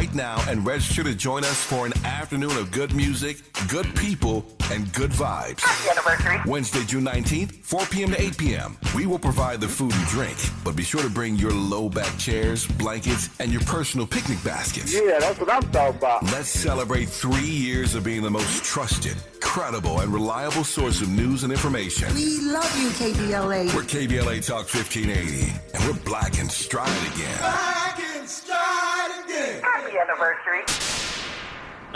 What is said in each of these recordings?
right now and register to join us for an afternoon of good music, good people, and good vibes. Happy anniversary. Wednesday, June 19th, 4 p.m. to 8 p.m. We will provide the food and drink, but be sure to bring your low-back chairs, blankets, and your personal picnic baskets. Yeah, that's what I'm talking about. Let's celebrate 3 years of being the most trusted, credible, and reliable source of news and information. We love you, KBLA. We're KBLA Talk 1580, and we're black and stride again. Happy anniversary.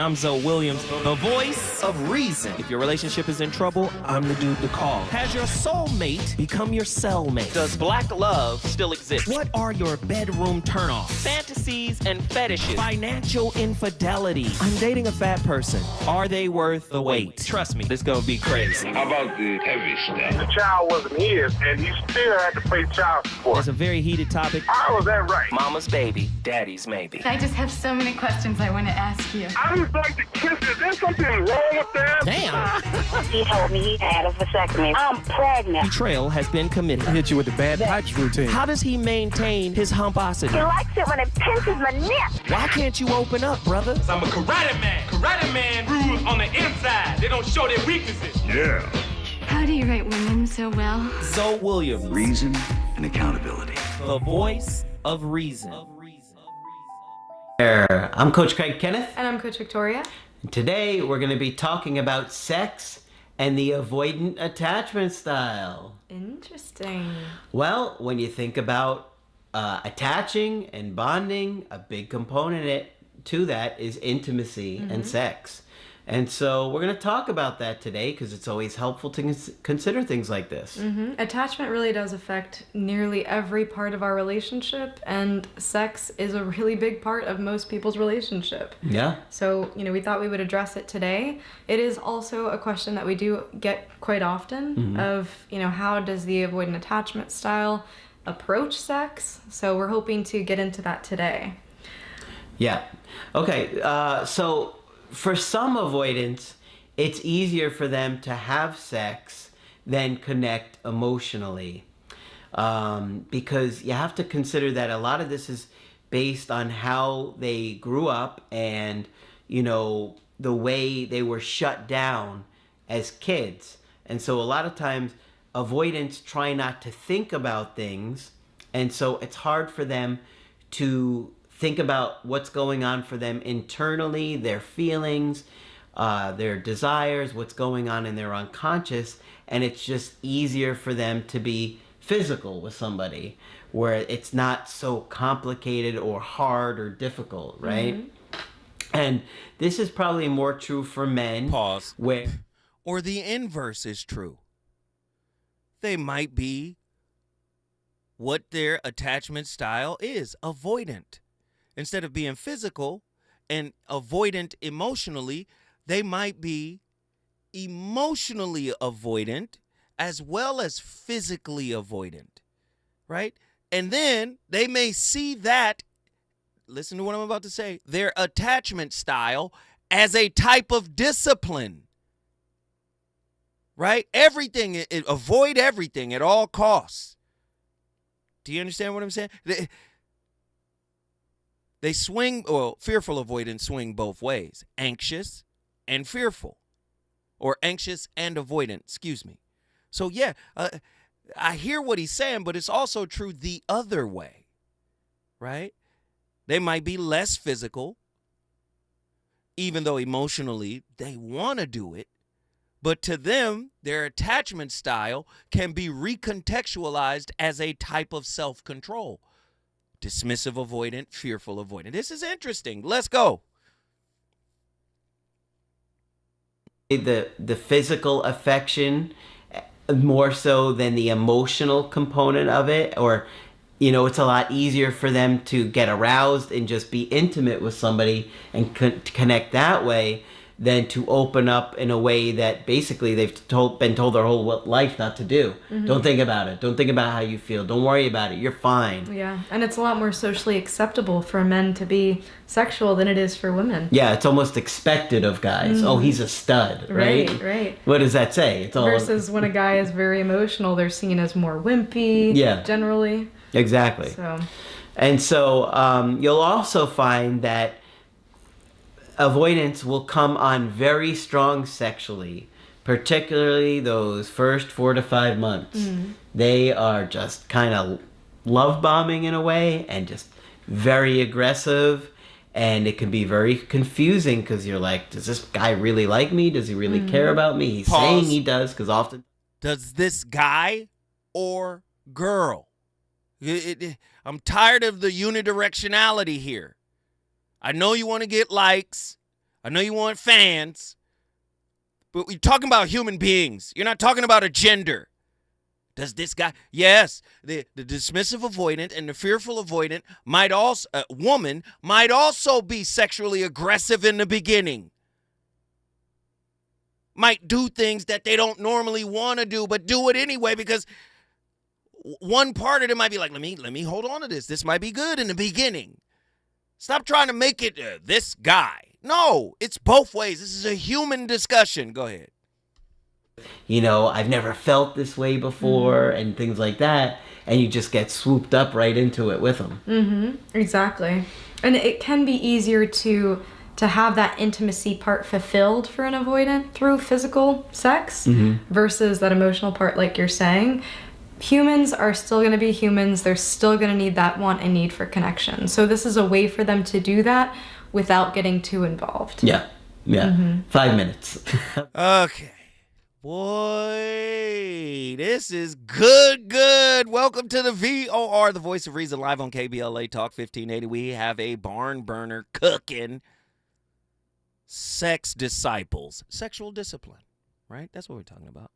I'm Zoe Williams, the voice of reason. If your relationship is in trouble, I'm the dude to call. Has your soulmate become your cellmate? Does black love still exist? What are your bedroom turnoffs? Fantasies and fetishes. Financial infidelity. I'm dating a fat person. Are they worth the wait? Trust me, this gonna be crazy. How about the heavy stuff? The child wasn't his, and he still had to pay child support. It's a very heated topic. How was that right? Mama's baby, daddy's maybe. I just have so many questions I want to ask you. I just like to kiss it. Is there something wrong with that? Damn. He told me he had a vasectomy. I'm pregnant. Betrayal has been committed. Hit you with the bad pipes routine. How does he maintain his humposity? He likes it when it pinches my neck. Why can't you open up, brother? I'm a karate man. Karate man rules on the inside. They don't show their weaknesses. Yeah. How do you write women so well? Zoe Williams, Reason and accountability. the voice of reason. I'm Coach Craig Kenneth. And I'm Coach Victoria. Today we're going to be talking about sex and the avoidant attachment style. Interesting. Well, when you think about attaching and bonding, a big component to that is intimacy and sex. And so we're going to talk about that today because it's always helpful to consider things like this. Attachment really does affect nearly every part of our relationship, and sex is a really big part of most people's relationship. Yeah. So, we thought we would address it today. It is also a question that we do get quite often of, how does the avoidant attachment style approach sex? So we're hoping to get into that today. Yeah. Okay. So for some avoidants, it's easier for them to have sex than connect emotionally. Because you have to consider that a lot of this is based on how they grew up and, the way they were shut down as kids. And so a lot of times avoidants try not to think about things. And so it's hard for them to think about what's going on for them internally, their feelings, their desires, what's going on in their unconscious, and it's just easier for them to be physical with somebody where it's not so complicated or hard or difficult, right? And this is probably more true for men. Pause. Where Or the inverse is true. They might be what their attachment style is, avoidant. Instead of being physical and avoidant emotionally, they might be emotionally avoidant as well as physically avoidant, right? And then they may see that, listen to what I'm about to say, their attachment style as a type of discipline, right? Avoid everything at all costs. Do you understand what I'm saying? They swing, fearful avoidance swing both ways, anxious and fearful, or anxious and avoidant, excuse me. So yeah, I hear what he's saying, but it's also true the other way, right? They might be less physical, even though emotionally they want to do it, but to them, their attachment style can be recontextualized as a type of self-control. Dismissive avoidant, fearful avoidant. This is interesting. Let's go. the physical affection more so than the emotional component of it, or it's a lot easier for them to get aroused and just be intimate with somebody and connect that way than to open up in a way that basically they've been told their whole life not to do. Don't think about it. Don't think about how you feel. Don't worry about it. You're fine. Yeah, and it's a lot more socially acceptable for men to be sexual than it is for women. Yeah, it's almost expected of guys. Oh, he's a stud, right? Right. What does that say? It's all versus when a guy is very emotional, they're seen as more wimpy. Yeah. Generally. Exactly. So. And so you'll also find that avoidants will come on very strong sexually, particularly those first 4 to 5 months. They are just kind of love bombing in a way and just very aggressive. And it can be very confusing because you're like, does this guy really like me? Does he really care about me? He's saying he does, because often... Does this guy or girl? I'm tired of the unidirectionality here. I know you want to get likes. I know you want fans. But we're talking about human beings. You're not talking about a gender. Does this guy? Yes, the dismissive avoidant and the fearful avoidant might also, woman might also be sexually aggressive in the beginning. Might do things that they don't normally want to do, but do it anyway because one part of them might be like, let me hold on to this. This might be good in the beginning. Stop trying to make it this guy. No, it's both ways. This is a human discussion. Go ahead. You know, I've never felt this way before and things like that. And you just get swooped up right into it with them. Exactly. And it can be easier to have that intimacy part fulfilled for an avoidant through physical sex versus that emotional part, like you're saying. Humans are still going to be humans. They're still going to need that want and need for connection. So this is a way for them to do that without getting too involved. Yeah. 5 minutes. Okay. Boy, this is good. Welcome to the VOR, the Voice of Reason, live on KBLA Talk 1580. We have a barn burner cooking. Sex disciples. Sexual discipline, right? That's what we're talking about.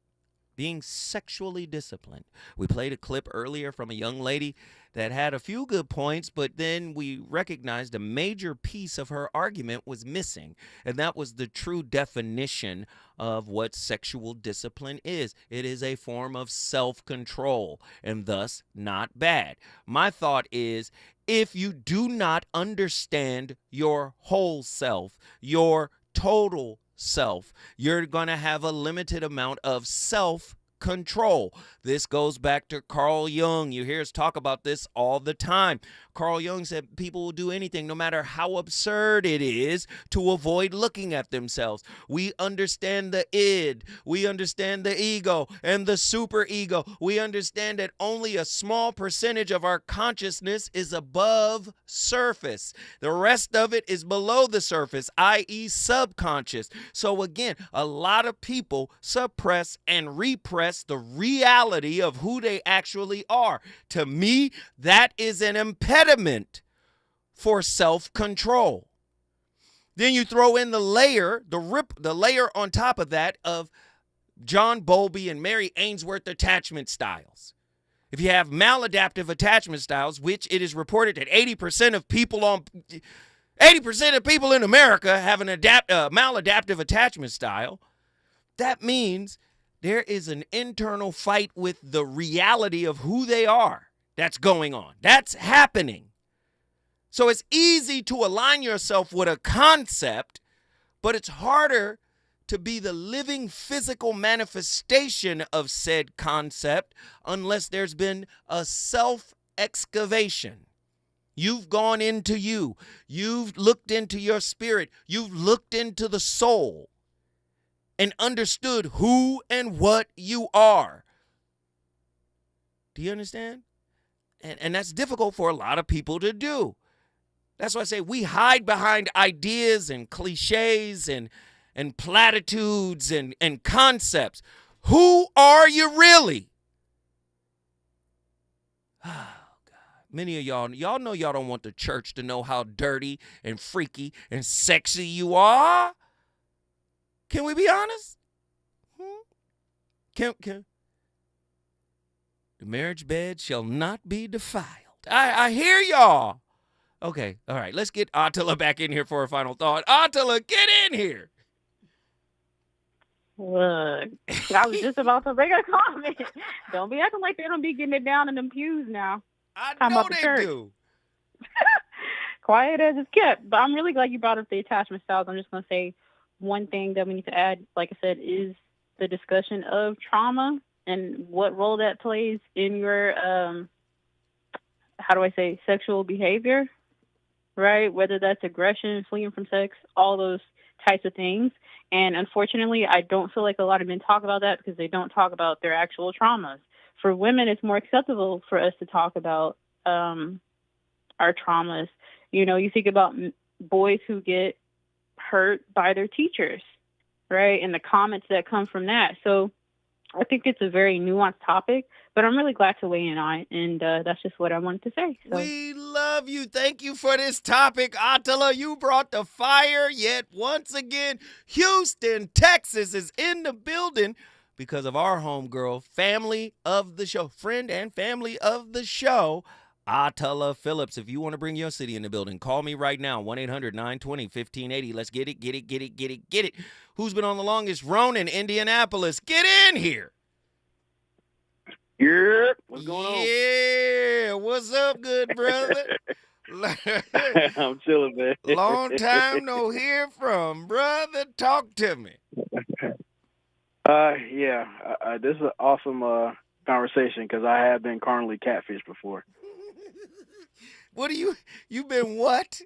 Being sexually disciplined. We played a clip earlier from a young lady that had a few good points, but then we recognized a major piece of her argument was missing, and that was the true definition of what sexual discipline is. It is a form of self-control, and thus not bad. My thought is, if you do not understand your whole self, your total self, you're going to have a limited amount of self-control. This goes back to Carl Jung. You hear us talk about this all the time. Carl Jung said people will do anything, no matter how absurd it is, to avoid looking at themselves. We understand the id, we understand the ego and the superego. We understand that only a small percentage of our consciousness is above surface. The rest of it is below the surface, i.e. subconscious. So again, a lot of people suppress and repress the reality of who they actually are. To me, that is an impediment for self-control. Then you throw in the layer, the layer on top of that of John Bowlby and Mary Ainsworth attachment styles. If you have maladaptive attachment styles, which it is reported that 80% of people in America have an maladaptive attachment style, that means there is an internal fight with the reality of who they are that's going on. That's happening. So it's easy to align yourself with a concept, but it's harder to be the living physical manifestation of said concept unless there's been a self-excavation. You've gone into you. You've looked into your spirit. You've looked into the soul and understood who and what you are. Do you understand? And that's difficult for a lot of people to do. That's why I say we hide behind ideas and cliches and platitudes and concepts. Who are you really? Oh, God. Many of y'all know y'all don't want the church to know how dirty and freaky and sexy you are. Can we be honest? Can the marriage bed shall not be defiled. I hear y'all. Okay, all right. Let's get Attila back in here for a final thought. Attila, get in here. Look, I was just about to make a comment. Don't be acting like they don't be getting it down in them pews now. I know they do. Quiet as it's kept. But I'm really glad you brought up the attachment styles. I'm just going to say one thing that we need to add, like I said, is the discussion of trauma and what role that plays in your, sexual behavior. right? Whether that's aggression, fleeing from sex, all those types of things. And unfortunately, I don't feel like a lot of men talk about that because they don't talk about their actual traumas. For women, it's more acceptable for us to talk about our traumas. You know, you think about boys who get hurt by their teachers, right? And the comments that come from that. So I think it's a very nuanced topic, but I'm really glad to weigh in on it, and that's just what I wanted to say. So. We love you. Thank you for this topic. Attila, you brought the fire, yet once again, Houston, Texas is in the building because of our homegirl, family of the show, friend and family of the show, Attila Phillips. If you want to bring your city in the building, call me right now, 1-800-920-1580. Let's get it. Who's been on the longest? Ronan, Indianapolis. Get in here. Yeah, what's going on? Yeah, what's up, good brother? I'm chilling, man. Long time no hear from, brother. Talk to me. This is an awesome conversation because I have been carnally catfished before. You've been what?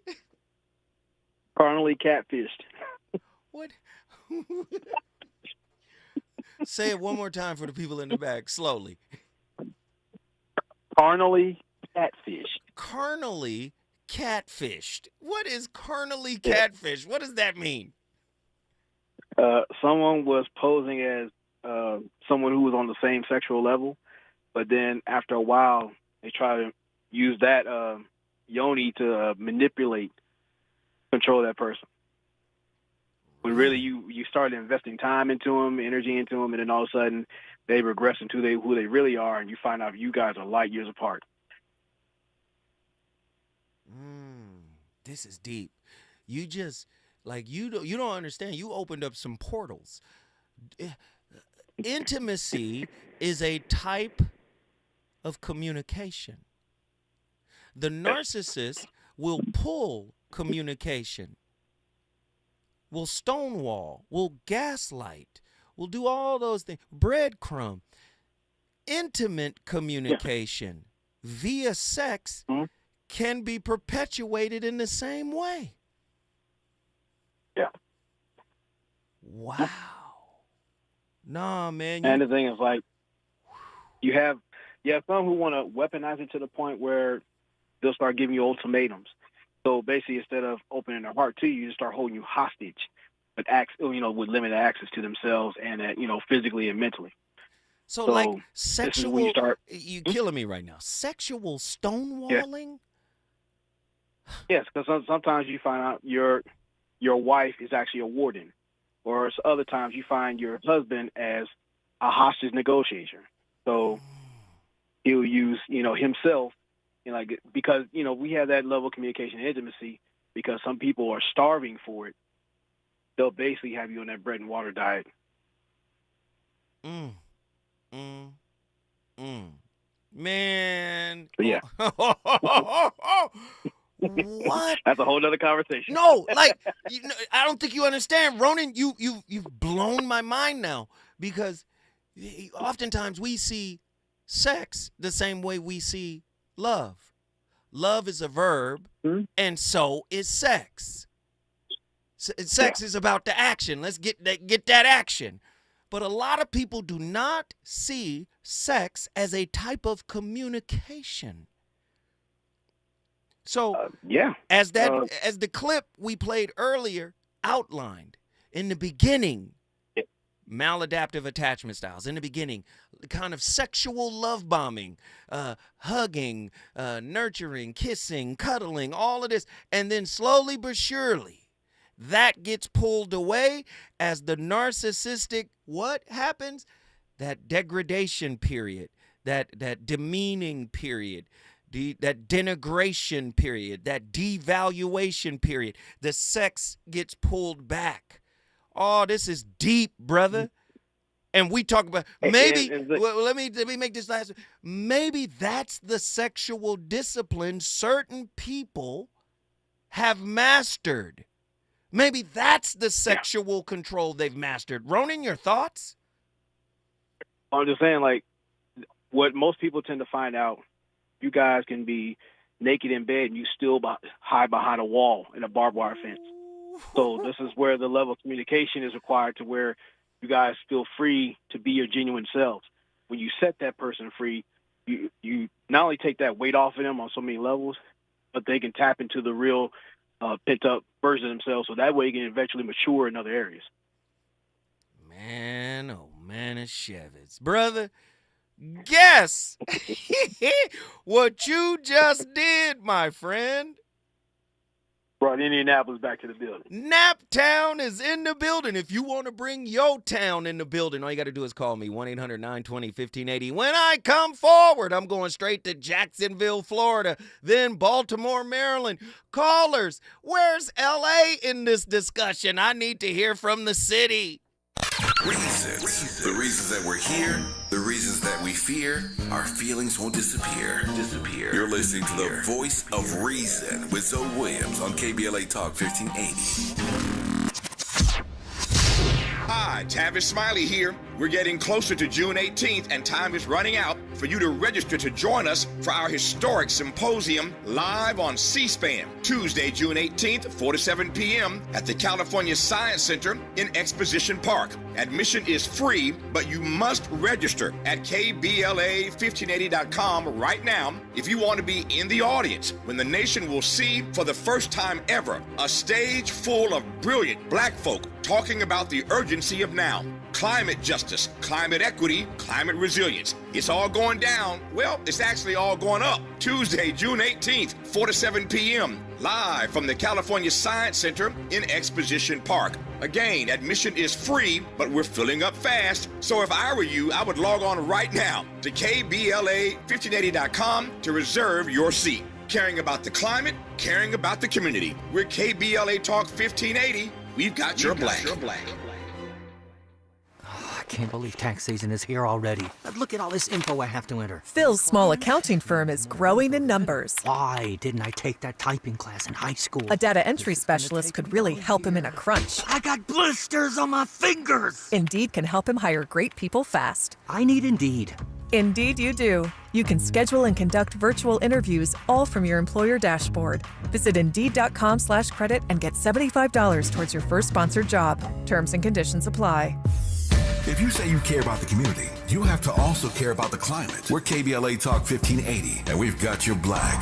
Carnally catfished. What? Say it one more time for the people in the back, slowly. Carnally catfished. Carnally catfished. What is carnally catfish? What does that mean? Someone was posing as someone who was on the same sexual level, but then after a while, they try to use that yoni to manipulate, control that person. When really you started investing time into them, energy into them, and then all of a sudden they regress into who they really are, and you find out you guys are light years apart. This is deep. You just you don't understand. You opened up some portals. Intimacy is a type of communication. The narcissist will pull communication, will stonewall, will gaslight, will do all those things. Breadcrumb. Intimate communication via sex can be perpetuated in the same way. Yeah. Wow. Nah, man. And the thing is, you have some who want to weaponize it to the point where they'll start giving you ultimatums. So basically, instead of opening their heart to you, you just start holding you hostage, but with limited access to themselves and physically and mentally. So sexual, you killing me right now. Sexual stonewalling? Yes, because sometimes you find out your wife is actually a warden, or other times you find your husband as a hostage negotiator. So he'll use himself, because we have that level of communication and intimacy because some people are starving for it. They'll basically have you on that bread and water diet. Man. Yeah. What? That's a whole other conversation. No, I don't think you understand, Ronan. You've blown my mind now because oftentimes we see sex the same way we see love. Love is a verb, and so is sex. Sex is about the action. Let's get that action. But a lot of people do not see sex as a type of communication. So, as the clip we played earlier outlined, in the beginning, maladaptive attachment styles. In the beginning, kind of sexual love bombing, hugging, nurturing, kissing, cuddling, all of this. And then slowly but surely, that gets pulled away as the narcissistic, what happens? That degradation period, that demeaning period, that denigration period, that devaluation period. The sex gets pulled back. Oh, this is deep, brother. And we talk about maybe. Let me make this last. Maybe that's the sexual discipline certain people have mastered. Maybe that's the sexual control they've mastered. Ronan, your thoughts? I'm just saying, what most people tend to find out, you guys can be naked in bed and you still hide behind a wall in a barbed wire fence. So this is where the level of communication is required to where you guys feel free to be your genuine selves. When you set that person free, you not only take that weight off of them on so many levels, but they can tap into the real pent-up version of themselves. So that way you can eventually mature in other areas. Man, oh man, it's Chevitz. Brother, guess what you just did, my friend. Brought Indianapolis back to the building. Naptown is in the building. If you want to bring your town in the building, all you got to do is call me, 1-800-920-1580. When I come forward, I'm going straight to Jacksonville, Florida, then Baltimore, Maryland. Callers, where's L.A. in this discussion? I need to hear from the city. Reasons. The reasons that we're here, the reasons that we fear, our feelings won't disappear. You're listening to the voice of reason with Zoe Williams on KBLA Talk 1580. Hi, Tavis Smiley here. We're getting closer to June 18th, and time is running out for you to register to join us for our historic symposium live on C-SPAN, Tuesday, June 18th, 4 to 7 p.m. at the California Science Center in Exposition Park. Admission is free, but you must register at KBLA1580.com right now if you want to be in the audience when the nation will see for the first time ever a stage full of brilliant black folk talking about the urgency of now. Climate justice, climate equity, climate resilience. It's all going down. Well, it's actually all going up. Tuesday, June 18th, 4 to 7 p.m. live from the California Science Center in Exposition Park. Again, admission is free, but we're filling up fast. So if I were you, I would log on right now to KBLA1580.com to reserve your seat. Caring about the climate, caring about the community. We're KBLA Talk 1580. We've got your black. I can't believe tax season is here already. Look at all this info I have to enter. Phil's small accounting firm is growing in numbers. Why didn't I take that typing class in high school? A data entry specialist could really help him in a crunch. I got blisters on my fingers. Indeed can help him hire great people fast. I need Indeed. Indeed you do. You can schedule and conduct virtual interviews all from your employer dashboard. Visit Indeed.com/credit and get $75 towards your first sponsored job. Terms and conditions apply. If you say you care about the community, you have to also care about the climate. We're KBLA Talk 1580, and we've got your black.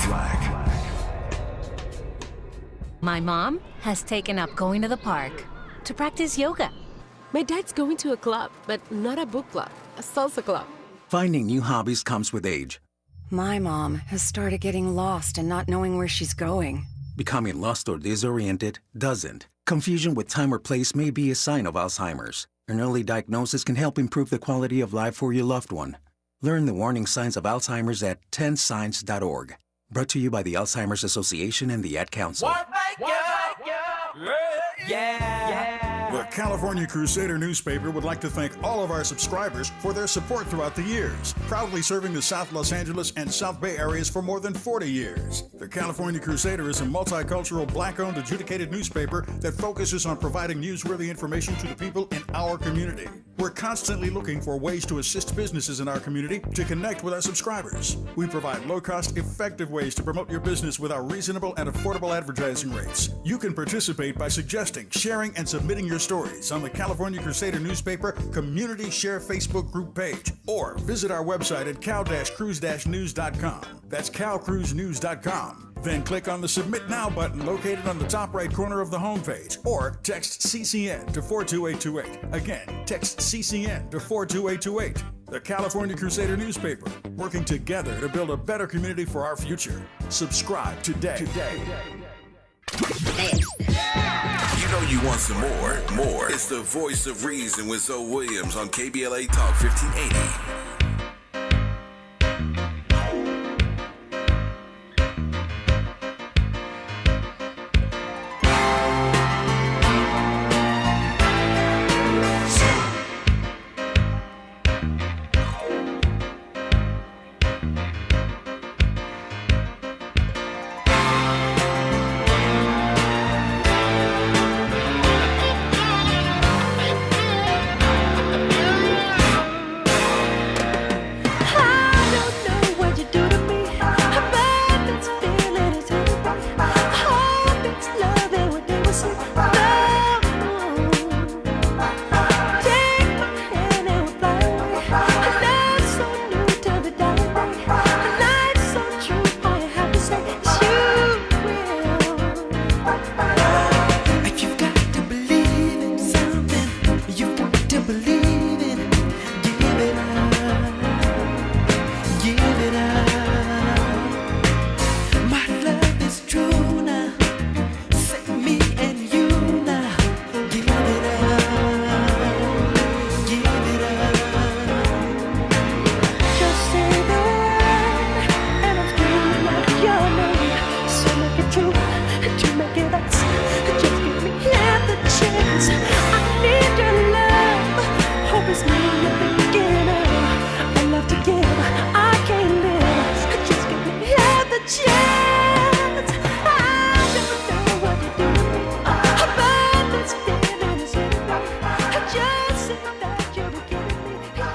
My mom has taken up going to the park to practice yoga. My dad's going to a club, but not a book club, a salsa club. Finding new hobbies comes with age. My mom has started getting lost and not knowing where she's going. Becoming lost or disoriented doesn't. Confusion with time or place may be a sign of Alzheimer's. An early diagnosis can help improve the quality of life for your loved one. Learn the warning signs of Alzheimer's at 10signs.org. Brought to you by the Alzheimer's Association and the Ad Council. The California Crusader newspaper would like to thank all of our subscribers for their support throughout the years, proudly serving the South Los Angeles and South Bay areas for more than 40 years. The California Crusader is a multicultural, black-owned, adjudicated newspaper that focuses on providing newsworthy information to the people in our community. We're constantly looking for ways to assist businesses in our community to connect with our subscribers. We provide low-cost, effective ways to promote your business with our reasonable and affordable advertising rates. You can participate by suggesting, sharing, and submitting your stories on the California Crusader newspaper Community Share Facebook group page, or visit our website at cal-cruise-news.com. That's calcruisenews.com. Then click on the Submit Now button located on the top right corner of the homepage, or text CCN to 42828. Again, text CCN to 42828. The California Crusader newspaper, working together to build a better community for our future. Subscribe today. You know you want some more. It's the voice of reason with Zoe Williams on KBLA Talk 1580. chance. I need your love. Hope it's me at the beginning. I love to give, I can't live. Just give me the chance. I don't know what to do, but this feeling is in me. Just say that you're giving me your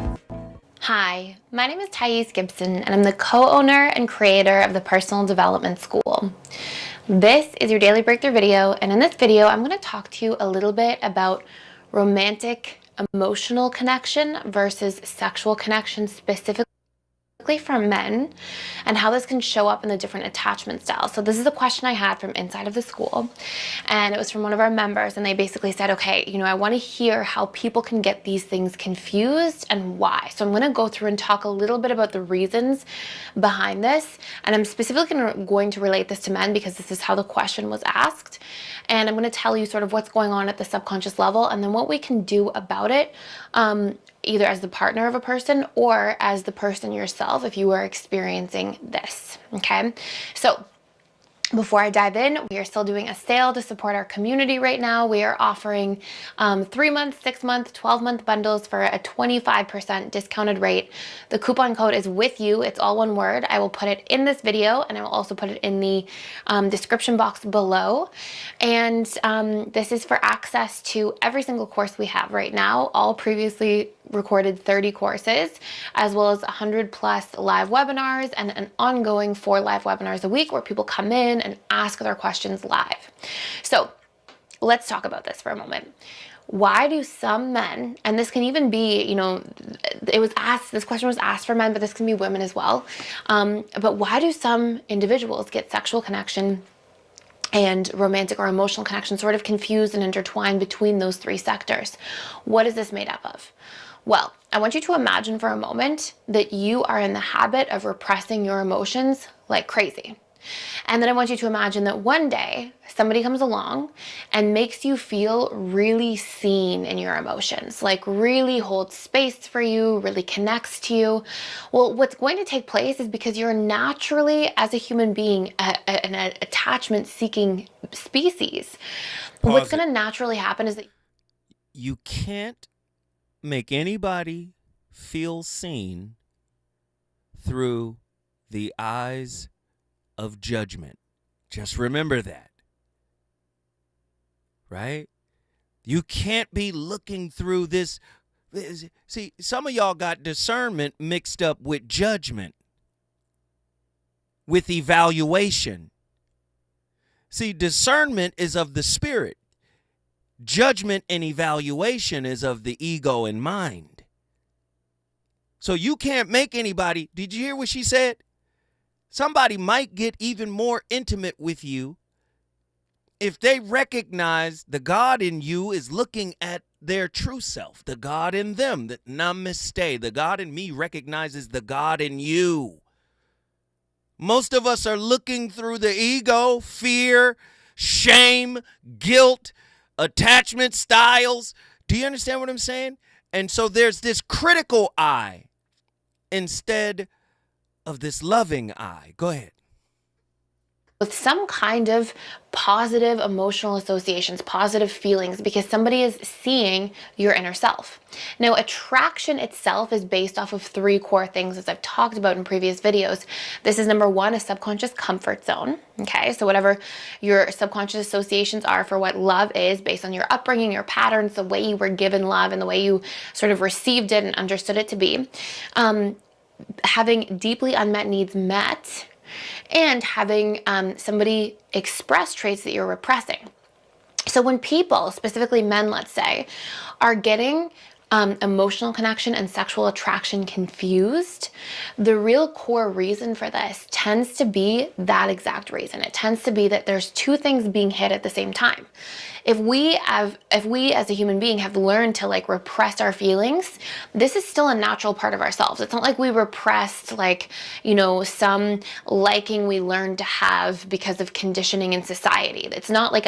love. Hi, my name is Thais Gibson, and I'm the co-owner and creator of the Personal Development School. This is your daily breakthrough video, and in this video, I'm going to talk to you a little bit about romantic emotional connection versus sexual connection, specifically for men, and how this can show up in the different attachment styles. So this is a question I had from inside of the school, and it was from one of our members, and they basically said, okay, I want to hear how people can get these things confused and why. So I'm going to go through and talk a little bit about the reasons behind this, and I'm specifically going to relate this to men because this is how the question was asked, and I'm going to tell you sort of what's going on at the subconscious level, and then what we can do about it, either as the partner of a person or as the person yourself if you are experiencing this, okay? So before I dive in, we are still doing a sale to support our community right now. We are offering 3-month, 6-month, 12-month bundles for a 25% discounted rate. The coupon code is with you. It's all one word. I will put it in this video, and I will also put it in the description box below. And this is for access to every single course we have right now, all previously recorded 30 courses, as well as 100 plus live webinars and an ongoing 4 live webinars a week where people come in and ask their questions live. So let's talk about this for a moment. Why do some men, and this can even be, this question was asked for men, but this can be women as well. But why do some individuals get sexual connection and romantic or emotional connection sort of confused and intertwined between those 3 sectors? What is this made up of? Well, I want you to imagine for a moment that you are in the habit of repressing your emotions like crazy. And then I want you to imagine that one day somebody comes along and makes you feel really seen in your emotions, like really holds space for you, really connects to you. Well, what's going to take place is because you're naturally, as a human being, an attachment-seeking species. What's going to naturally happen is that you can't make anybody feel seen through the eyes of judgment. Just remember that, right? You can't be looking through this. See, some of y'all got discernment mixed up with judgment, with evaluation. See, discernment is of the spirit. Judgment and evaluation is of the ego and mind. So you can't make anybody, did you hear what she said? Somebody might get even more intimate with you if they recognize the God in you is looking at their true self, the God in them, the namaste, the God in me recognizes the God in you. Most of us are looking through the ego, fear, shame, guilt, attachment styles. Do you understand what I'm saying? And so there's this critical eye instead of this loving eye. Go ahead. With some kind of positive emotional associations, positive feelings, because somebody is seeing your inner self. Now, attraction itself is based off of 3 core things, as I've talked about in previous videos. This is number 1, a subconscious comfort zone. Okay, so whatever your subconscious associations are for what love is based on your upbringing, your patterns, the way you were given love, and the way you sort of received it and understood it to be. Having deeply unmet needs met, and having somebody express traits that you're repressing. So when people, specifically men, let's say, are getting emotional connection and sexual attraction confused, the real core reason for this tends to be that exact reason. It tends to be that there's 2 things being hit at the same time. If we as a human being have learned to repress our feelings, this is still a natural part of ourselves. It's not like we repressed some liking we learned to have because of conditioning in society. It's not like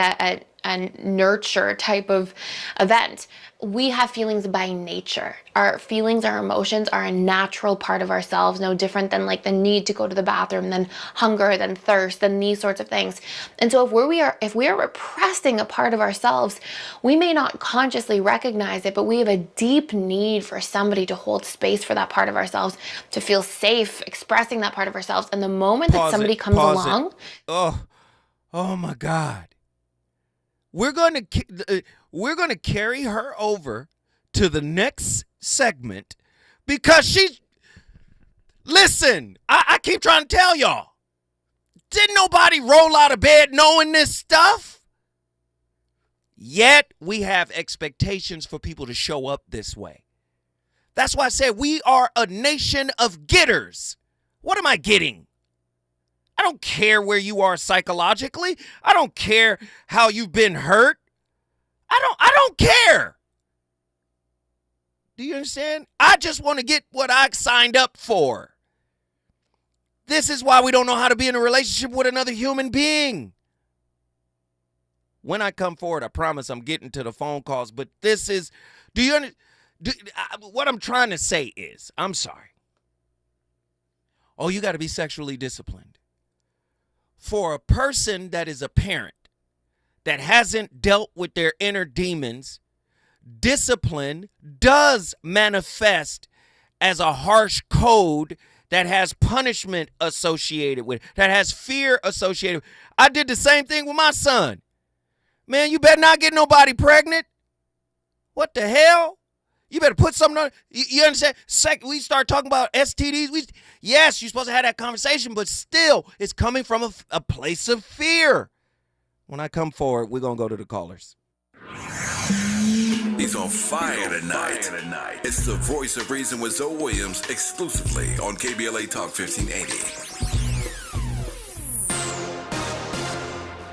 and nurture type of event. We have feelings by nature. Our feelings, our emotions are a natural part of ourselves, no different than like the need to go to the bathroom, than hunger, than thirst, than these sorts of things. And so if we are repressing a part of ourselves, we may not consciously recognize it, but we have a deep need for somebody to hold space for that part of ourselves, to feel safe expressing that part of ourselves. And the moment that somebody comes along, oh my God. We're going to carry her over to the next segment because listen, I keep trying to tell y'all, didn't nobody roll out of bed knowing this stuff? Yet we have expectations for people to show up this way. That's why I said we are a nation of getters. What am I getting? I don't care where you are psychologically. I don't care how you've been hurt. I don't care. Do you understand? I just want to get what I signed up for. This is why we don't know how to be in a relationship with another human being. When I come forward, I promise I'm getting to the phone calls, but this is, what I'm trying to say is, I'm sorry. Oh, you got to be sexually disciplined. For a person that is a parent that hasn't dealt with their inner demons, discipline does manifest as a harsh code that has punishment associated with it, that has fear associated with it. I did the same thing with my son. Man, you better not get nobody pregnant. What the hell? You better put something on. You understand? We start talking about STDs. Yes, you're supposed to have that conversation, but still, it's coming from a place of fear. When I come forward, we're going to go to the callers. He's on fire tonight. It's the voice of reason with Zoe Williams, exclusively on KBLA Talk 1580.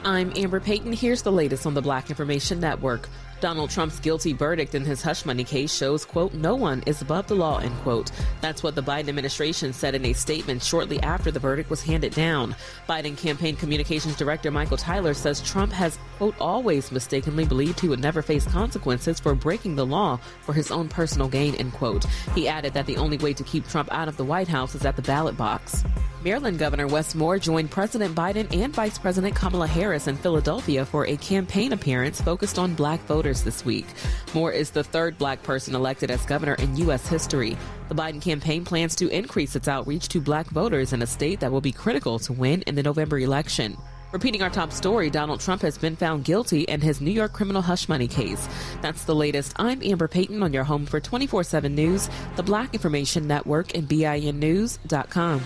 I'm Amber Payton. Here's the latest on the Black Information Network. Donald Trump's guilty verdict in his hush money case shows, quote, no one is above the law, end quote. That's what the Biden administration said in a statement shortly after the verdict was handed down. Biden campaign communications director Michael Tyler says Trump has, quote, always mistakenly believed he would never face consequences for breaking the law for his own personal gain, end quote. He added that the only way to keep Trump out of the White House is at the ballot box. Maryland Governor Wes Moore joined President Biden and Vice President Kamala Harris in Philadelphia for a campaign appearance focused on black voters this week. Moore is the third black person elected as governor in U.S. history. The Biden campaign plans to increase its outreach to black voters in a state that will be critical to win in the November election. Repeating our top story, Donald Trump has been found guilty in his New York criminal hush money case. That's the latest. I'm Amber Payton on your home for 24/7 News, the Black Information Network, and BINnews.com.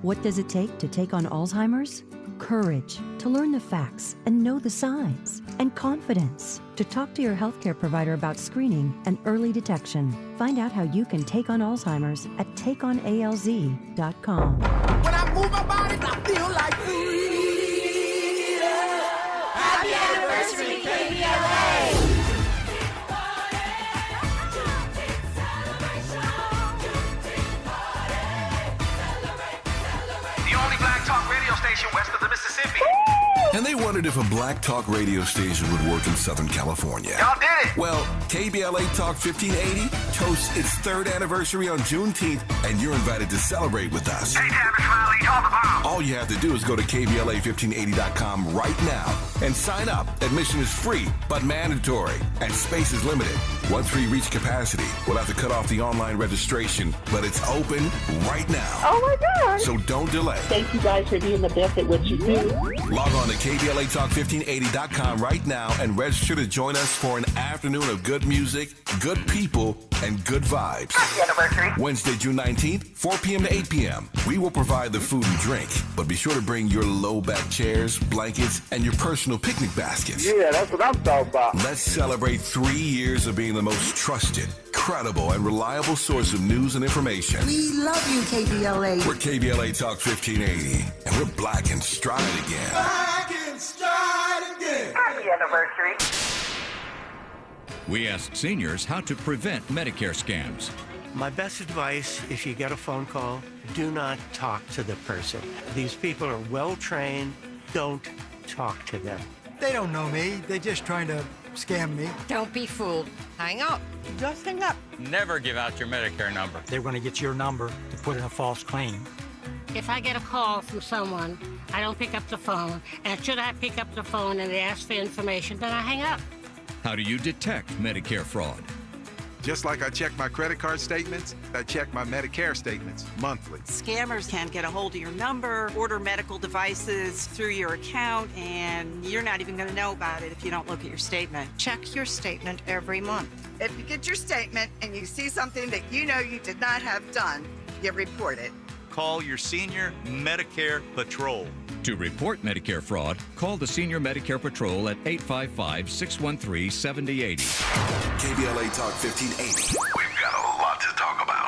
What does it take to take on Alzheimer's? Courage to learn the facts and know the signs, and confidence to talk to your healthcare provider about screening and early detection. Find out how you can take on Alzheimer's at takeonalz.com. When I move my body, I feel like freedom. Happy anniversary, KBLA. Station west of the Mississippi. And they wondered if a black talk radio station would work in Southern California. Y'all did it! Well, KBLA Talk 1580 toasts its third anniversary on Juneteenth, and you're invited to celebrate with us. Hey, Tabitha Smiley, y'all the bomb. All you have to do is go to KBLA1580.com right now and sign up. Admission is free, but mandatory, and space is limited. Once we reach capacity, we'll have to cut off the online registration, but it's open right now. Oh my God! So don't delay. Thank you guys for being the best at what you do. Log on to KBLATalk1580.com right now and register to join us for an afternoon of good music, good people, and good vibes. Happy anniversary. Wednesday, June 19th, 4 p.m. to 8 p.m. We will provide the food and drink, but be sure to bring your low-back chairs, blankets, and your personal picnic baskets. Yeah, that's what I'm talking about. Let's celebrate 3 years of being the most trusted, credible, and reliable source of news and information. We love you, KBLA. We're KBLA Talk 1580, and we're black and stride again. Black and stride again. Happy anniversary. We asked seniors how to prevent Medicare scams. My best advice, if you get a phone call, do not talk to the person. These people are well trained. Don't talk to them. They don't know me. They're just trying to scam me. Don't be fooled. Hang up. Just hang up. Never give out your Medicare number. They're going to get your number to put in a false claim. If I get a call from someone, I don't pick up the phone. And should I pick up the phone and they ask for information, then I hang up. How do you detect Medicare fraud? Just like I check my credit card statements, I check my Medicare statements monthly. Scammers can get a hold of your number, order medical devices through your account, and you're not even going to know about it if you don't look at your statement. Check your statement every month. If you get your statement and you see something that you know you did not have done, you report it. Call your senior Medicare Patrol. To report Medicare fraud, call the Senior Medicare Patrol at 855-613-7080. KBLA Talk 1580. We've got a lot to talk about.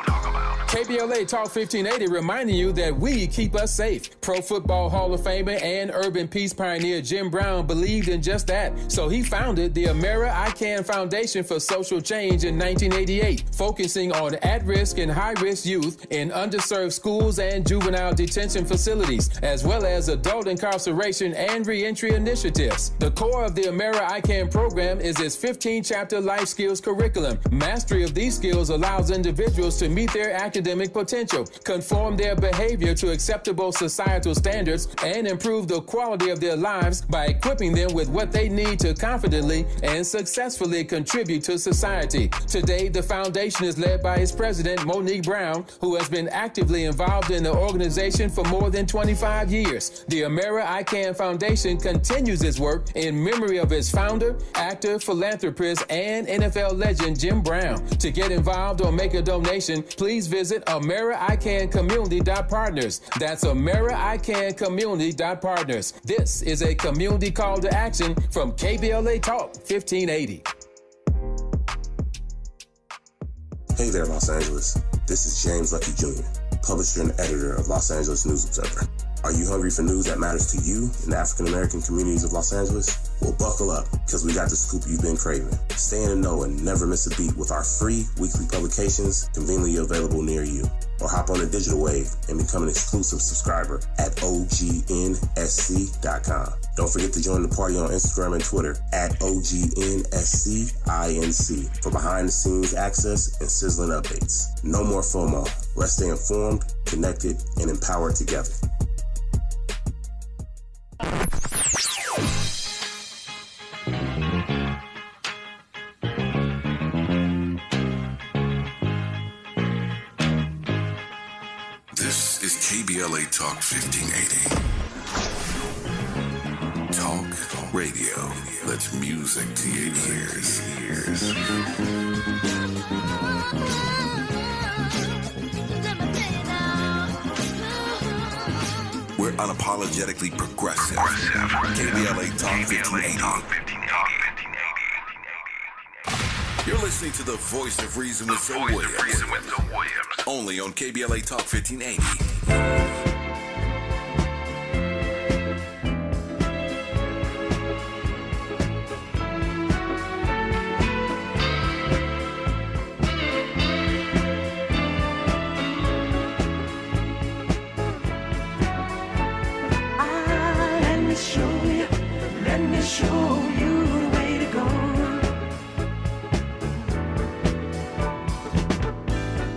KBLA Talk 1580 reminding you that we keep us safe. Pro Football Hall of Famer and urban peace pioneer Jim Brown believed in just that. So he founded the Amera I Can Foundation for Social Change in 1988, focusing on at-risk and high-risk youth in underserved schools and juvenile detention facilities, as well as adult incarceration and reentry initiatives. The core of the Amera I Can program is its 15-chapter life skills curriculum. Mastery of these skills allows individuals to meet their academic potential, conform their behavior to acceptable societal standards, and improve the quality of their lives by equipping them with what they need to confidently and successfully contribute to society. Today, the foundation is led by its president, Monique Brown, who has been actively involved in the organization for more than 25 years. The Amera I Can Foundation continues its work in memory of its founder, actor, philanthropist, and NFL legend Jim Brown. To get involved or make a donation, please visit AmeriICanCommunity.partners. That's AmeriICanCommunity.partners. This is a community call to action from KBLA Talk 1580. Hey there, Los Angeles. This is James Lucky Jr., publisher and editor of Los Angeles News Observer. Are you hungry for news that matters to you in the African-American communities of Los Angeles? Well, buckle up, because we got the scoop you've been craving. Stay in the know and never miss a beat with our free weekly publications conveniently available near you. Or hop on the digital wave and become an exclusive subscriber at OGNSC.com. Don't forget to join the party on Instagram and Twitter at OGNSCINC for behind-the-scenes access and sizzling updates. No more FOMO. Let's stay informed, connected, and empowered together. This is KBLA Talk 1580. Talk radio. That's music to your ears. We're unapologetically progressive. KBLA Talk 1580. You're listening to the voice of reason with Zoe Williams. Only on KBLA Talk 1580. Let me show you the way to go.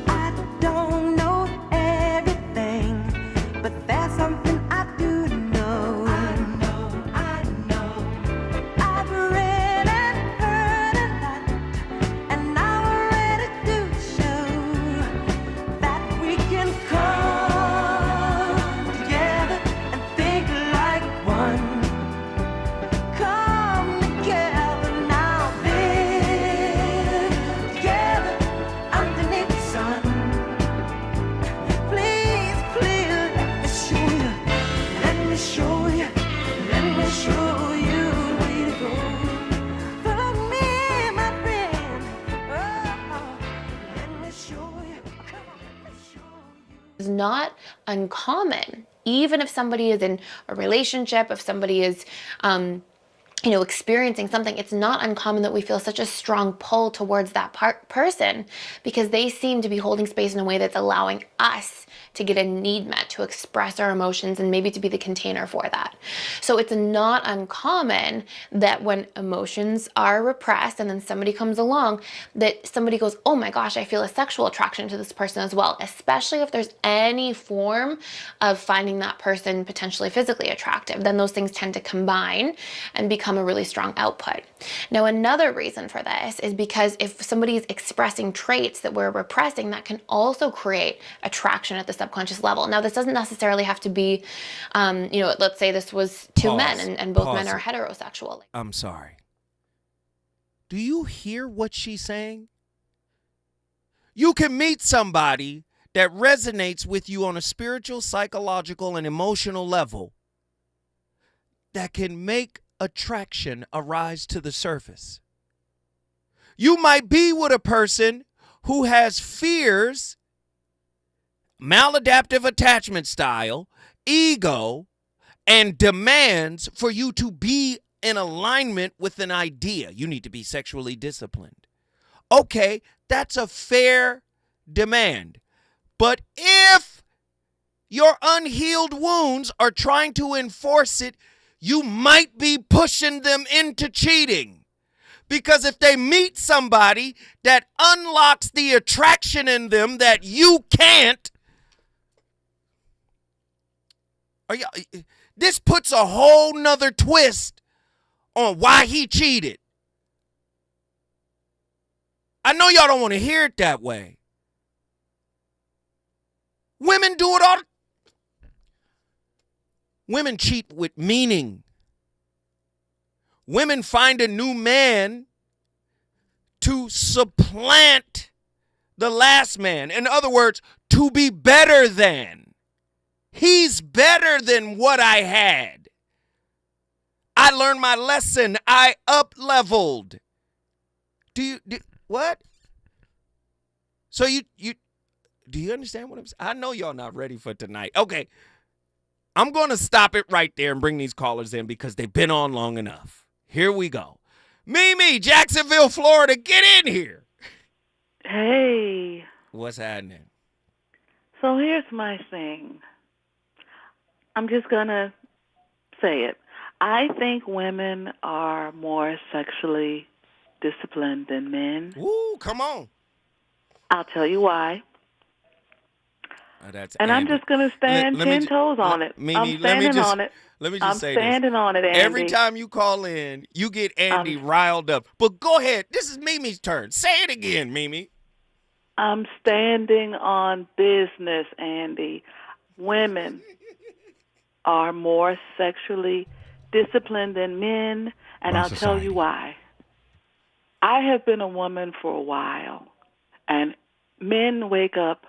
I don't know everything, but there's something I do know. I know. I've read and heard a lot, and now I'm ready to show that we can come together and think like one. Is not uncommon. Even if somebody is in a relationship, if somebody is experiencing something, it's not uncommon that we feel such a strong pull towards that person because they seem to be holding space in a way that's allowing us to get a need met, to express our emotions, and maybe to be the container for that. So it's not uncommon that when emotions are repressed and then somebody comes along, that somebody goes, oh my gosh, I feel a sexual attraction to this person as well, especially if there's any form of finding that person potentially physically attractive. Then those things tend to combine and become a really strong output. Now, another reason for this is because if somebody is expressing traits that we're repressing, that can also create attraction at the subconscious level. Now, this doesn't necessarily have to be, let's say this was two men and both men are heterosexual. I'm sorry. Do you hear what she's saying? You can meet somebody that resonates with you on a spiritual, psychological, and emotional level that can make attraction arise to the surface. You might be with a person who has fears, maladaptive attachment style, ego, and demands for you to be in alignment with an idea. You need to be sexually disciplined. Okay, that's a fair demand. But if your unhealed wounds are trying to enforce it, you might be pushing them into cheating. Because if they meet somebody that unlocks the attraction in them that you can't, this puts a whole nother twist on why he cheated. I know y'all don't want to hear it that way. Women do it all. Women cheat with meaning. Women find a new man to supplant the last man. In other words, to be better than. He's better than what I had. I learned my lesson. I up-leveled. What? So do you understand what I'm saying? I know y'all not ready for tonight. Okay. I'm going to stop it right there and bring these callers in because they've been on long enough. Here we go. Mimi, Jacksonville, Florida, get in here. Hey. What's happening? So here's my thing. I'm just going to say it. I think women are more sexually disciplined than men. Ooh, come on. I'll tell you why. And I'm just going to stand 10 toes on it. Mimi, I'm standing on it. Let me just say this. I'm standing on it, Andy. Every time you call in, you get Andy riled up. But go ahead. This is Mimi's turn. Say it again, Mimi. I'm standing on business, Andy. Women are more sexually disciplined than men, and I'll tell you why. I have been a woman for a while, and men wake up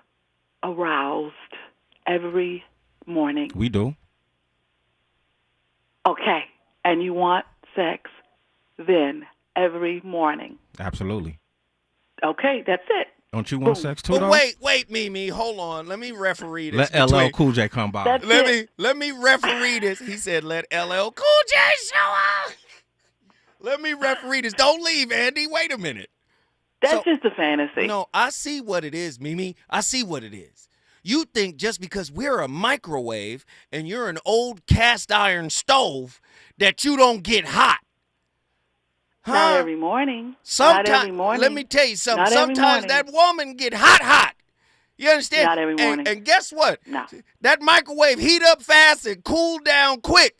aroused every morning. We do. Okay, and you want sex then every morning. Absolutely. Okay, that's it. Don't you want sex too, But though? wait, Mimi, hold on. Let me referee this. Let LL Cool J come by. Let me referee this. He said, let LL Cool J show up. Let me referee this. Don't leave, Andy. Wait a minute. That's just a fantasy. No, I see what it is, Mimi. I see what it is. You think just because we're a microwave and you're an old cast iron stove that you don't get hot. Huh? Not every morning. Sometimes, Not every morning. let me tell you something. Not every Sometimes morning. that woman get hot. You understand? Not every morning. And guess what? No. That microwave heat up fast and cool down quick.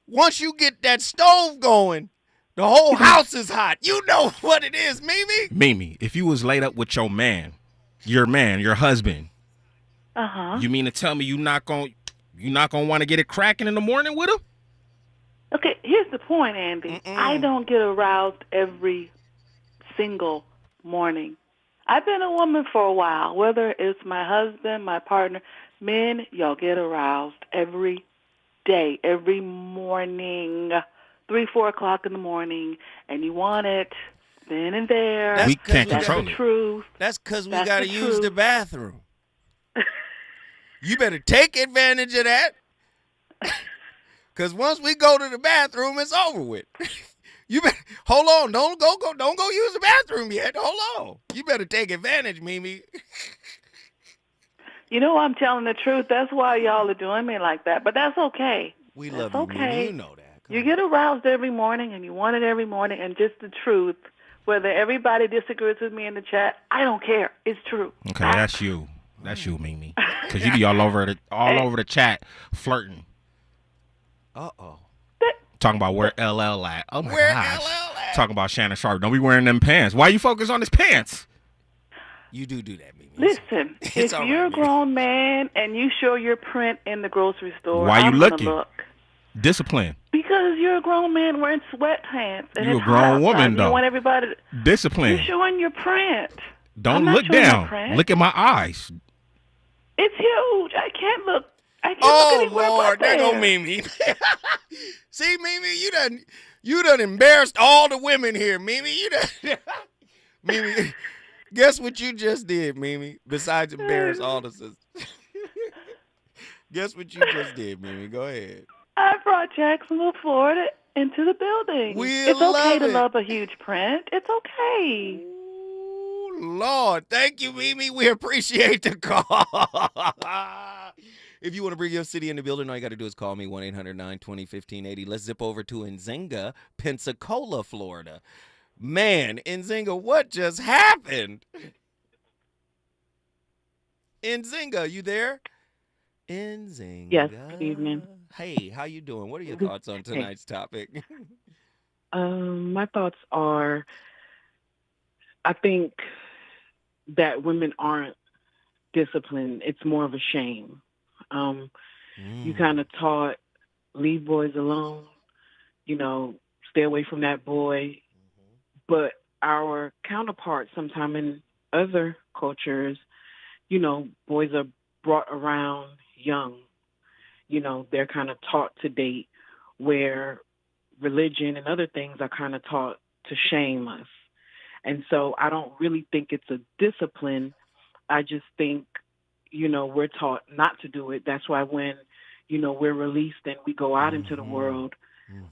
Once you get that stove going, the whole house is hot. You know what it is, Mimi. Mimi, if you was laid up with your your husband, you mean to tell me you not gonna want to get it cracking in the morning with him? Okay, here's the point, Andy. I don't get aroused every single morning. I've been a woman for a while, whether it's my husband, my partner. Men, y'all get aroused every day, every morning, 3, 4 o'clock in the morning, and you want it then and there. We can't That's control the it. truth. That's because we That's got to the use the truth. bathroom. You better take advantage of that. Because once we go to the bathroom, it's over with. You better hold on. Don't go use the bathroom yet. Hold on. You better take advantage, Mimi. You know I'm telling the truth. That's why y'all are doing me like that. But that's okay. We that's love you, okay. Mimi. You know that. You get aroused every morning, and you want it every morning, and just the truth. Whether everybody disagrees with me in the chat, I don't care. It's true. Okay, that's you. That's you, Mimi. Because you be all over the chat flirting. Uh-oh. Talking about where LL at. Oh, my where gosh. LL at? Talking about Shannon Sharp. Don't be wearing them pants. Why you focus on his pants? You do that, Mimi. Listen, if you're a grown man and you show your print in the grocery store, why you I'm looking? Gonna look. Discipline. Because you're a grown man wearing sweatpants. And You it's a grown hot outside. woman, though. You want everybody to... Discipline. You're showing your print. Don't I'm not look showing my down. print. Look at my eyes. It's huge. I can't look. I can't Oh, look anywhere Lord. but There go Mimi. See, Mimi, you done embarrassed all the women here, Mimi. You done... Mimi, guess what you just did, Mimi, besides embarrass all the sisters? Guess what you just did, Mimi. Go ahead. I brought Jacksonville, Florida into the building. It's okay to love a huge print. It's okay. Ooh, Lord. Thank you, Mimi. We appreciate the call. If you want to bring your city in the building, all you got to do is call me, 1-800-920-1580. Let's zip over to Nzinga, Pensacola, Florida. Man, Nzinga, what just happened? Nzinga, you there? Nzinga. Yes, good evening. Hey, how you doing? What are your thoughts on tonight's topic? My thoughts are, I think that women aren't disciplined. It's more of a shame. You kind of taught, leave boys alone, stay away from that boy. But our counterparts, sometime in other cultures, boys are brought around young. They're kind of taught to date, where religion and other things are kind of taught to shame us. And so I don't really think it's a discipline. I just think, we're taught not to do it. That's why when, we're released and we go out into the world,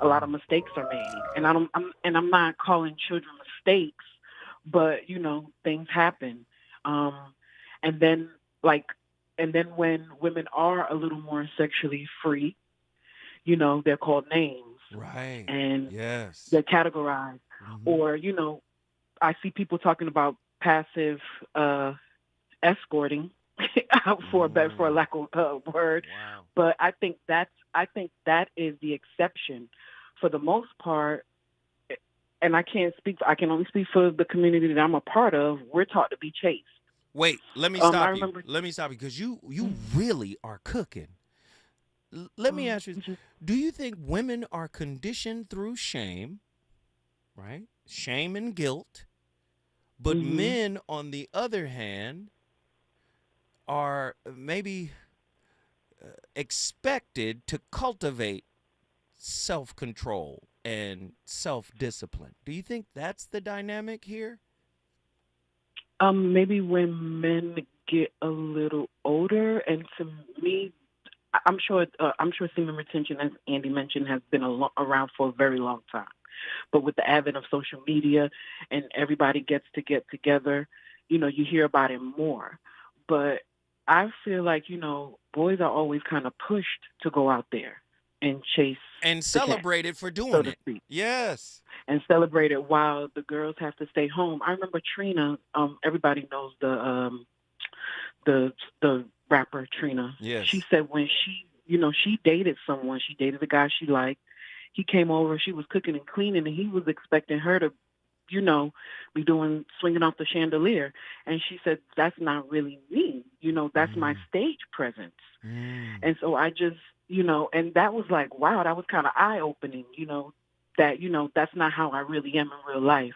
a lot of mistakes are made. And I'm not calling children mistakes, but, things happen. And then when women are a little more sexually free, they're called names. Right. And yes, they're categorized. Or, I see people talking about passive escorting for a lack of a word. Wow. But I think that is the exception. For the most part, and I can only speak for the community that I'm a part of, we're taught to be chaste. Wait, let me stop you. Let me stop you because you really are cooking. Let me ask you, do you think women are conditioned through shame, right? Shame and guilt. But men, on the other hand, are maybe expected to cultivate self-control and self-discipline. Do you think that's the dynamic here? Maybe when men get a little older, and to me, I'm sure semen retention, as Andy mentioned, has been around for a very long time. But with the advent of social media and everybody gets together, you hear about it more. But I feel like, boys are always kind of pushed to go out there and chase. And celebrated for doing it. Yes. And celebrated while the girls have to stay home. I remember Trina, everybody knows the rapper Trina. Yes. She said when she dated someone, she dated a guy she liked. He came over, she was cooking and cleaning, and he was expecting her to, be swinging off the chandelier. And she said, that's not really me. That's my stage presence. And so I just, and that was like, wow, that was kind of eye-opening, that, that's not how I really am in real life.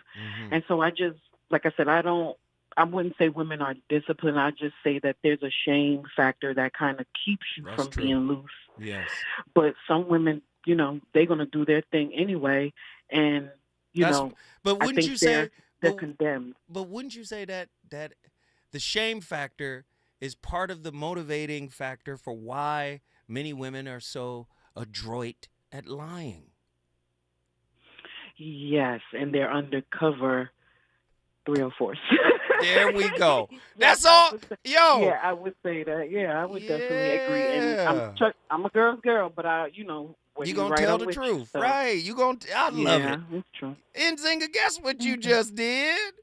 And so I just, like I said, I wouldn't say women are disciplined. I just say that there's a shame factor that kind of keeps you from being loose. Yes. But some women, they're going to do their thing anyway. And, but wouldn't I think you say they're condemned? But wouldn't you say that the shame factor is part of the motivating factor for why many women are so adroit at lying? Yes, and they're undercover 304s. There we go. That's all. Yo. Yeah, I would say that. Yeah, I would definitely agree. And I'm a girl's girl, but you gonna tell the truth, right? You gonna? I love it. Yeah, it's true. Nzinga, guess what you just did?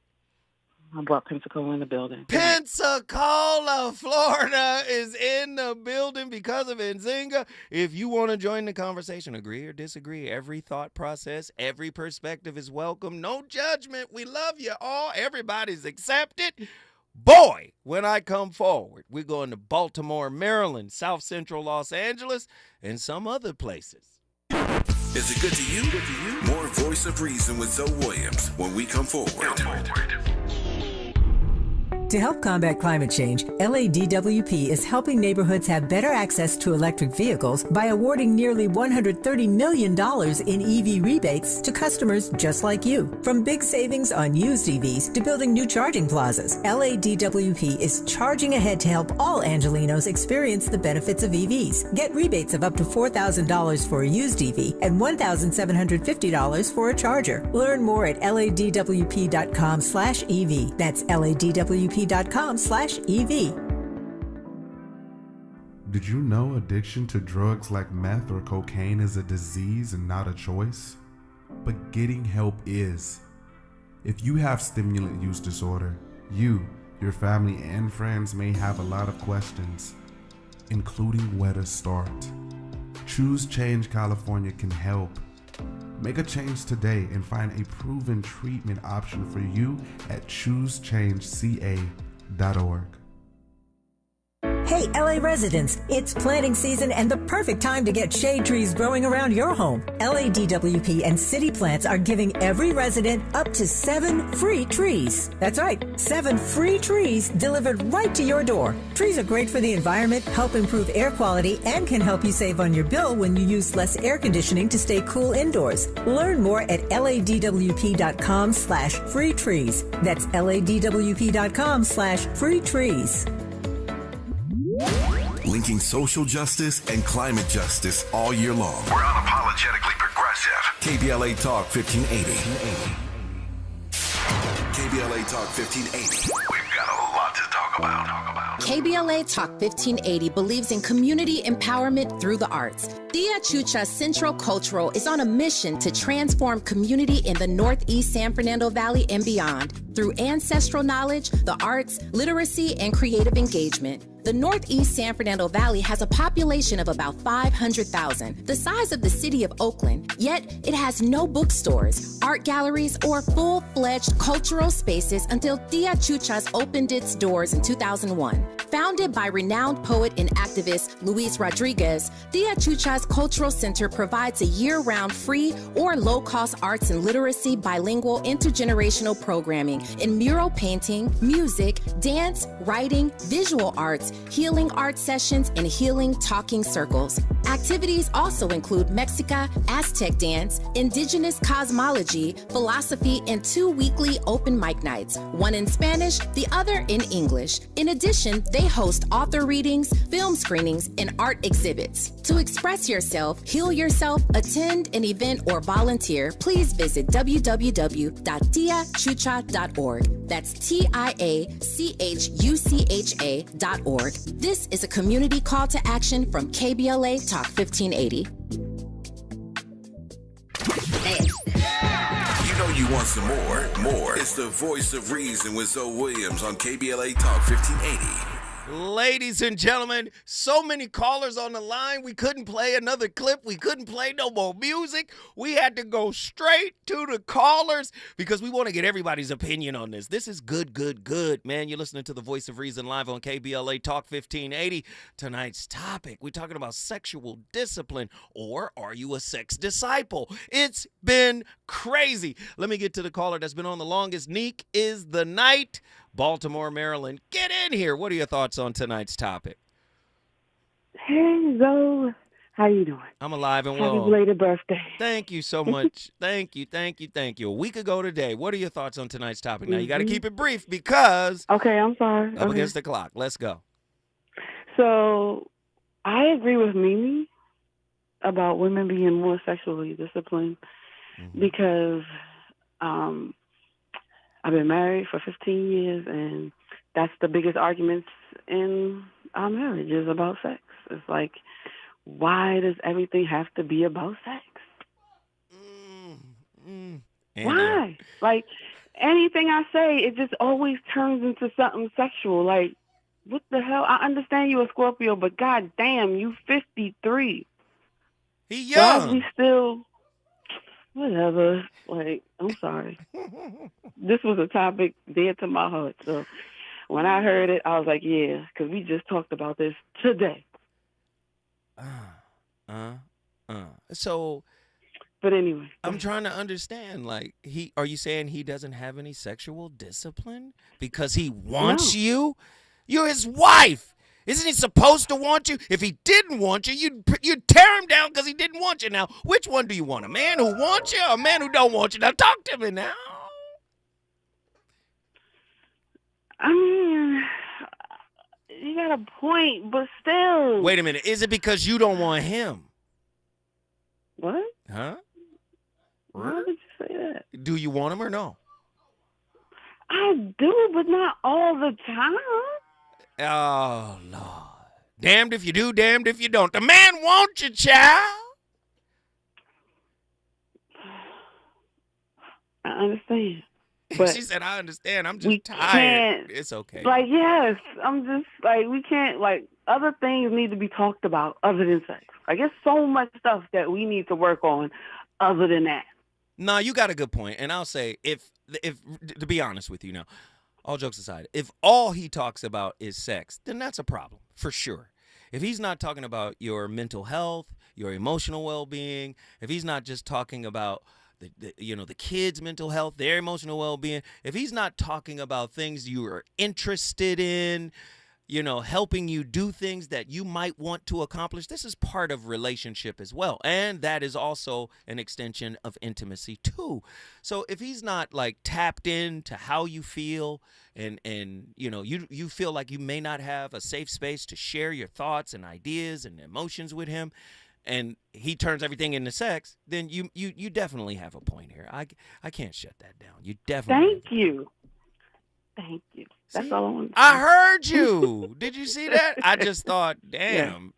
I brought Pensacola in the building. Pensacola, Florida is in the building because of Nzinga. If you want to join the conversation, agree or disagree, every thought process, every perspective is welcome. No judgment. We love you all. Everybody's accepted. Boy, when I come forward, we're going to Baltimore, Maryland, South Central Los Angeles, and some other places. Is it good to you? More Voice of Reason with Zoe Williams when we come forward. To help combat climate change, LADWP is helping neighborhoods have better access to electric vehicles by awarding nearly $130 million in EV rebates to customers just like you. From big savings on used EVs to building new charging plazas, LADWP is charging ahead to help all Angelinos experience the benefits of EVs. Get rebates of up to $4,000 for a used EV and $1,750 for a charger. Learn more at ladwp.com/EV. That's ladwp.com/EV. Did you know addiction to drugs like meth or cocaine is a disease and not a choice? But getting help is. If you have stimulant use disorder, you, your family, and friends may have a lot of questions, including where to start. Choose Change California can help. Make a change today and find a proven treatment option for you at choosechangeca.org. Hey, LA residents, it's planting season and the perfect time to get shade trees growing around your home. LADWP and City Plants are giving every resident up to 7 free trees. That's right, 7 free trees delivered right to your door. Trees are great for the environment, help improve air quality, and can help you save on your bill when you use less air conditioning to stay cool indoors. Learn more at ladwp.com/free trees. That's ladwp.com/free trees. Linking social justice and climate justice all year long. We're unapologetically progressive. KBLA Talk 1580. KBLA Talk 1580. We've got a lot to talk about. KBLA Talk 1580 believes in community empowerment through the arts. Tia Chucha Central Cultural is on a mission to transform community in the Northeast San Fernando Valley and beyond through ancestral knowledge, the arts, literacy, and creative engagement. The Northeast San Fernando Valley has a population of about 500,000, the size of the city of Oakland, yet it has no bookstores, art galleries, or full-fledged cultural spaces until Tia Chuchas opened its doors in 2001. Founded by renowned poet and activist Luis Rodriguez, Tia Chuchas Cultural Center provides a year-round free or low-cost arts and literacy bilingual intergenerational programming in mural painting, music, dance, writing, visual arts, healing art sessions, and healing talking circles. Activities also include Mexica, Aztec dance, indigenous cosmology, philosophy, and 2 weekly open mic nights, one in Spanish, the other in English. In addition, they host author readings, film screenings, and art exhibits. To express yourself, heal yourself, attend an event, or volunteer, please visit www.tiachucha.org. That's TIACHUCHA.org. This is a community call to action from KBLA Talk 1580. You know you want some more. It's the Voice of Reason with Zoe Williams on KBLA Talk 1580. Ladies and gentlemen, so many callers on the line. We couldn't play another clip. We couldn't play no more music. We had to go straight to the callers because we want to get everybody's opinion on this. This is good, man. You're listening to the Voice of Reason live on KBLA Talk 1580. Tonight's topic, we're talking about sexual discipline, or are you a sex disciple? It's been crazy. Let me get to the caller that's been on the longest. Neek is the night. Baltimore, Maryland. Get in here. What are your thoughts on tonight's topic? Hey, Zoe. How you doing? I'm alive and well. Happy belated birthday. Thank you so much. Thank you. A week ago today, what are your thoughts on tonight's topic? Now, you got to keep it brief because... Okay, I'm sorry. Up against the clock. Let's go. So, I agree with Mimi about women being more sexually disciplined. because I've been married for 15 years, and that's the biggest arguments in our marriage is about sex. It's like, why does everything have to be about sex? Why? Like, anything I say, it just always turns into something sexual. Like, what the hell? I understand you're a Scorpio, but god damn, you 53. He young. We still, whatever. Like, I'm sorry. This was a topic dear to my heart. So when I heard it, I was like, yeah, because we just talked about this today. So, but anyway, I'm trying to understand. Like, are you saying he doesn't have any sexual discipline because he wants you? You're his wife. Isn't he supposed to want you? If he didn't want you, you'd tear him down because he didn't want you. Now, which one do you want? A man who wants you or a man who don't want you? Now, talk to me now. I mean, you got a point, but still. Wait a minute. Is it because you don't want him? What? Huh? Why would you say that? Do you want him or no? I do, but not all the time. Oh, Lord. Damned if you do, damned if you don't. The man wants you, child. I understand. But she said, I understand. I'm just tired. It's okay. Like, yes, I'm just, like, we can't, like, other things need to be talked about other than sex. Like, there's so much stuff that we need to work on other than that. No, you got a good point. And I'll say, if to be honest with you now, all jokes aside, if all he talks about is sex, then that's a problem, for sure. If he's not talking about your mental health, your emotional well-being, if he's not just talking about the kids' mental health, their emotional well-being, if he's not talking about things you are interested in, helping you do things that you might want to accomplish, this is part of relationship as well. And that is also an extension of intimacy too. So if he's not like tapped into how you feel and you feel like you may not have a safe space to share your thoughts and ideas and emotions with him, and he turns everything into sex, then you definitely have a point here. I can't shut that down. You definitely. Thank you. That's all I want. I heard you. Did you see that? I just thought, damn,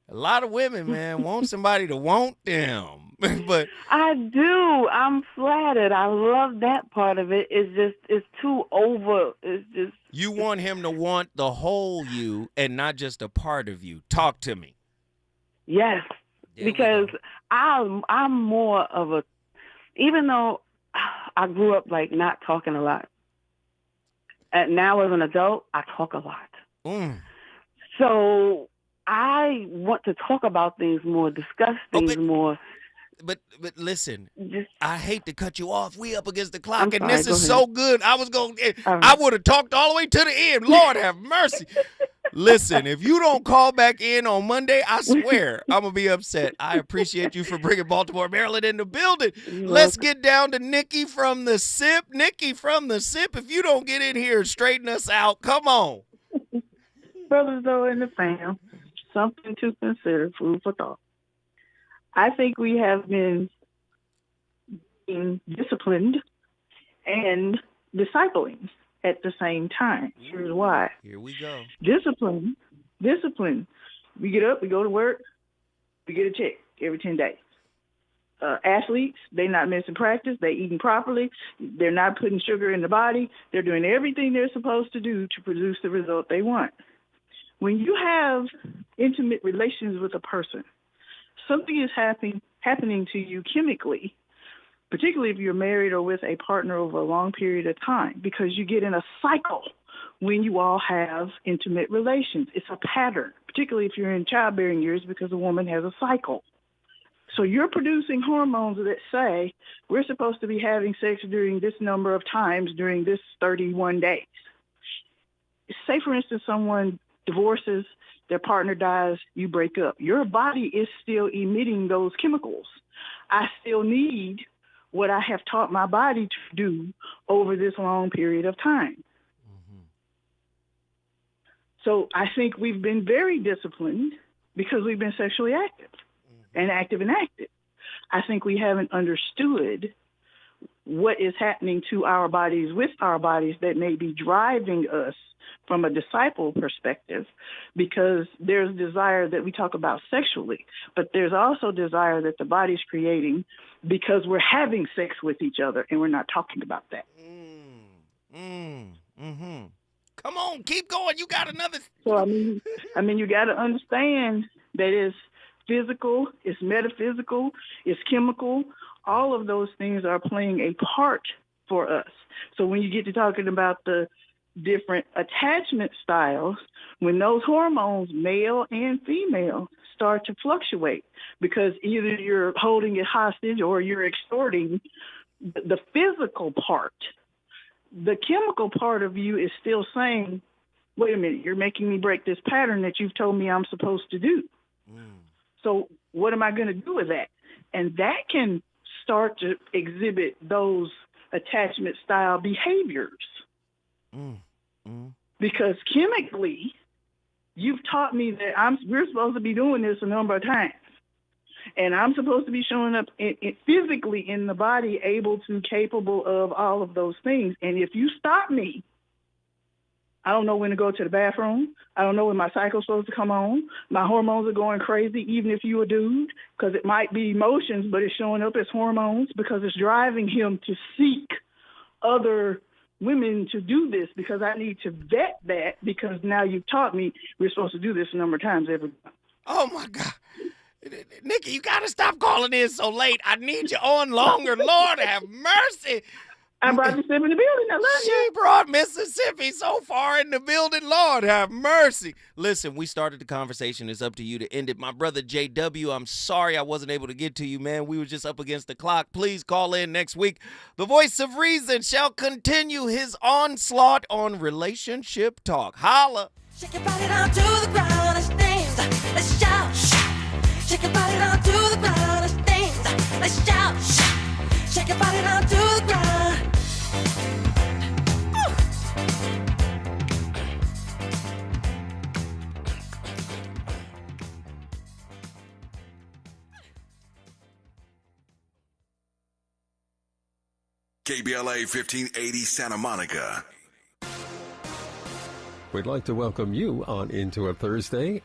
a lot of women, man, want somebody to want them. But I do. I'm flattered. I love that part of it. It's too over. It's just. You want him to want the whole you and not just a part of you. Talk to me. Yes, because I'm more of a. Even though I grew up like not talking a lot. And now as an adult, I talk a lot. So I want to talk about things more, discuss things more. But listen, I hate to cut you off. We up against the clock, I'm and sorry, this is go so ahead. good. I would have talked all the way to the end. Lord have mercy. Listen, if you don't call back in on Monday, I swear I'm going to be upset. I appreciate you for bringing Baltimore, Maryland in the building. Let's get down to Nikki from the SIP. Nikki from the SIP, if you don't get in here and straighten us out, come on. Brothers, though, in the fam, something to consider, food for thought. I think we have been being disciplined and discipling at the same time. Here's why. Here we go. Discipline. We get up, we go to work, we get a check every 10 days. Athletes, they're not missing practice, they're eating properly, they're not putting sugar in the body, they're doing everything they're supposed to do to produce the result they want. When you have intimate relations with a person, something is happening to you chemically, particularly if you're married or with a partner over a long period of time, because you get in a cycle when you all have intimate relations. It's a pattern, particularly if you're in childbearing years, because a woman has a cycle. So you're producing hormones that say we're supposed to be having sex during this number of times during this 31 days. Say, for instance, someone divorces, their partner dies, you break up. Your body is still emitting those chemicals. I still need what I have taught my body to do over this long period of time. Mm-hmm. So I think we've been very disciplined because we've been sexually active and active. I think we haven't understood what is happening to our bodies with our bodies that may be driving us from a disciple perspective, because there's desire that we talk about sexually, but there's also desire that the body's creating because we're having sex with each other, and we're not talking about that. Come on, keep going. You got another. So, I mean, you got to understand that it's physical, it's metaphysical, it's chemical. All of those things are playing a part for us. So when you get to talking about the different attachment styles, when those hormones, male and female, start to fluctuate, because either you're holding it hostage or you're extorting the physical part, the chemical part of you is still saying, wait a minute, you're making me break this pattern that you've told me I'm supposed to do. So what am I going to do with that? And that can start to exhibit those attachment style behaviors. Because chemically, you've taught me that we're supposed to be doing this a number of times. And I'm supposed to be showing up physically in the body, capable of all of those things. And if you stop me, I don't know when to go to the bathroom. I don't know when my cycle's supposed to come on. My hormones are going crazy, even if you're a dude, because it might be emotions, but it's showing up as hormones because it's driving him to seek other women to do this, because I need to vet that, because now you've taught me we're supposed to do this a number of times every time. Oh, my God. Nikki, you got to stop calling in so late. I need you on longer. Lord have mercy. I brought Mississippi in the building. I love you. She brought Mississippi so far in the building. Lord have mercy. Listen, we started the conversation. It's up to you to end it. My brother JW, I'm sorry I wasn't able to get to you, man. We were just up against the clock. Please call in next week. The voice of reason shall continue his onslaught on relationship talk. Holla. Shake your body down to the ground. Let's dance. Let's shout. Shake your body down to the ground. Let's dance. Let's shout. Shake your body down to the ground. KBLA 1580 Santa Monica. We'd like to welcome you on Into a Thursday